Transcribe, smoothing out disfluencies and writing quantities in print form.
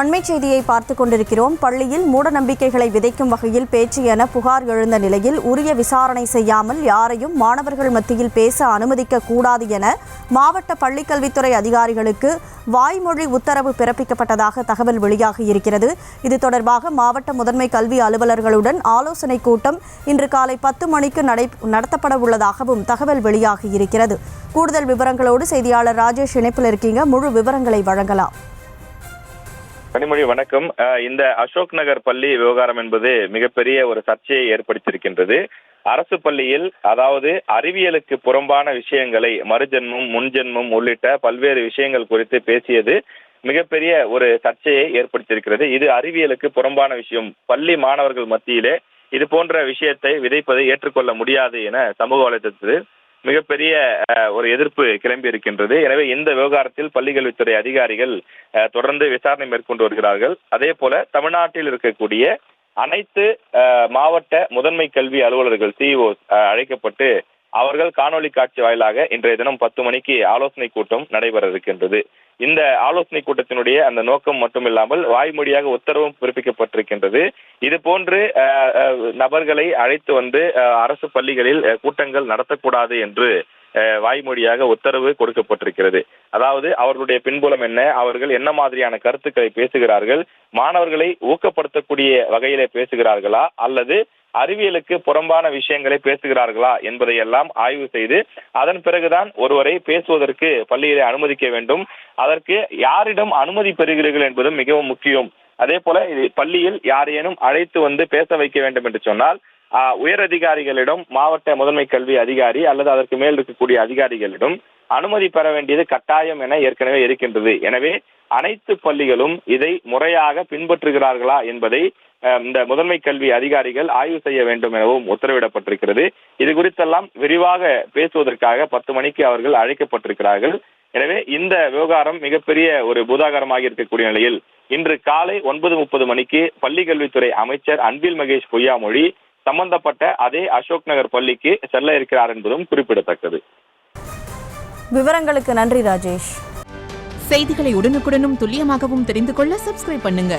அண்மை செய்தியை பார்த்துக் கொண்டிருக்கிறோம். பள்ளியில் மூட நம்பிக்கைகளை விதைக்கும் வகையில் பேச்சு என புகார் எழுந்த நிலையில் உரிய விசாரணை செய்யாமல் யாரையும் மாணவர்கள் மத்தியில் பேச அனுமதிக்க கூடாது என மாவட்ட பள்ளிக்கல்வித்துறை அதிகாரிகளுக்கு வாய்மொழி உத்தரவு பிறப்பிக்கப்பட்டதாக தகவல் வெளியாகி இருக்கிறது. இது தொடர்பாக மாவட்ட முதன்மை கல்வி அலுவலர்களுடன் ஆலோசனை கூட்டம் இன்று காலை 10 மணிக்கு நடத்தப்பட உள்ளதாகவும் தகவல் வெளியாகி இருக்கிறது. கூடுதல் விவரங்களோடு செய்தியாளர் ராஜேஷ் இணைப்பில் இருக்கீங்க. முழு விவரங்களை வழங்கலாம். கனிமொழி, வணக்கம். இந்த அசோக் நகர் பள்ளி விவகாரம் என்பது மிகப்பெரிய ஒரு சர்ச்சையை ஏற்படுத்தியிருக்கின்றது. அரசு பள்ளியில் அதாவது அறிவியலுக்கு புறம்பான விஷயங்களை, மறுஜென்மம், முன்ஜென்மம் உள்ளிட்ட பல்வேறு விஷயங்கள் குறித்து பேசியது மிகப்பெரிய ஒரு சர்ச்சையை ஏற்படுத்தியிருக்கிறது. இது அறிவியலுக்கு புறம்பான விஷயம். பள்ளி மாணவர்கள் மத்தியிலே இது போன்ற விஷயத்தை விதைப்பதை ஏற்றுக்கொள்ள முடியாது என சமூக வலைதளத்தில் மிகப்பெரிய ஒரு எதிர்ப்பு கிளம்பி இருக்கின்றது. எனவே இந்த விவகாரத்தில் பள்ளிக்கல்வித்துறை அதிகாரிகள் தொடர்ந்து விசாரணை மேற்கொண்டு வருகிறார்கள். அதே போல தமிழ்நாட்டில் இருக்கக்கூடிய அனைத்து மாவட்ட முதன்மை கல்வி அலுவலர்கள் சிஇஓஸ் அழைக்கப்பட்டு அவர்கள் காணொலி காட்சி வாயிலாக இன்றைய தினம் 10 மணிக்கு ஆலோசனை கூட்டம் நடைபெற இருக்கின்றது. இந்த ஆலோசனை கூட்டத்தினுடைய அந்த நோக்கம் மட்டுமில்லாமல் வாய்மொழியாக உத்தரவும் பிறப்பிக்கப்பட்டிருக்கின்றது. இது போன்று நபர்களை அழைத்து வந்து அரசு பள்ளிகளில் கூட்டங்கள் நடத்தக்கூடாது என்று வாய்மொழியாக உத்தரவு கொடுக்கப்பட்டிருக்கிறது. அதாவது அவர்களுடைய பின்புலம் என்ன, அவர்கள் என்ன மாதிரியான கருத்துக்களை பேசுகிறார்கள், மாணவர்களை ஊக்கப்படுத்தக்கூடிய வகையிலே பேசுகிறார்களா அல்லது அறிவியலுக்கு புறம்பான விஷயங்களை பேசுகிறார்களா என்பதையெல்லாம் ஆய்வு செய்து அதன் பிறகுதான் ஒருவரை பேசுவதற்கு பள்ளியிலே அனுமதிக்க வேண்டும். அதற்கு யாரிடம் அனுமதி பெறுகிறீர்கள் என்பதும் மிகவும் முக்கியம். அதே போல பள்ளியில் யாரையேனும் அழைத்து வந்து பேச வைக்க வேண்டும் என்று சொன்னால் உயர் அதிகாரிகளிடம், மாவட்ட முதன்மை கல்வி அதிகாரி அல்லது அதற்கு மேல் இருக்கக்கூடிய அதிகாரிகளிடம் அனுமதி பெற வேண்டியது கட்டாயம் என ஏற்கனவே இருக்கின்றது. எனவே அனைத்து பள்ளிகளும் இதை முறையாக பின்பற்றுகிறார்களா என்பதை இந்த முதன்மை கல்வி அதிகாரிகள் ஆய்வு செய்ய வேண்டும் எனவும் உத்தரவிடப்பட்டிருக்கிறது. இது குறித்தெல்லாம் விரிவாக பேசுவதற்காக 10 மணிக்கு அவர்கள் அழைக்கப்பட்டிருக்கிறார்கள். எனவே இந்த விவகாரம் மிகப்பெரிய ஒரு பூதாகரமாக இருக்கக்கூடிய நிலையில் இன்று காலை 9:30 மணிக்கு பள்ளிக்கல்வித்துறை அமைச்சர் அன்பில் மகேஷ் பொய்யாமொழி சம்பந்தப்பட்ட அதே அசோக் நகர் பள்ளிக்கு செல்ல இருக்கிறார் என்பதும் குறிப்பிடத்தக்கது. விவரங்களுக்கு நன்றி ராஜேஷ். செய்திகளை உடனுக்குடனும் துல்லியமாகவும் தெரிந்து கொள்ள சப்ஸ்கிரைப் பண்ணுங்க.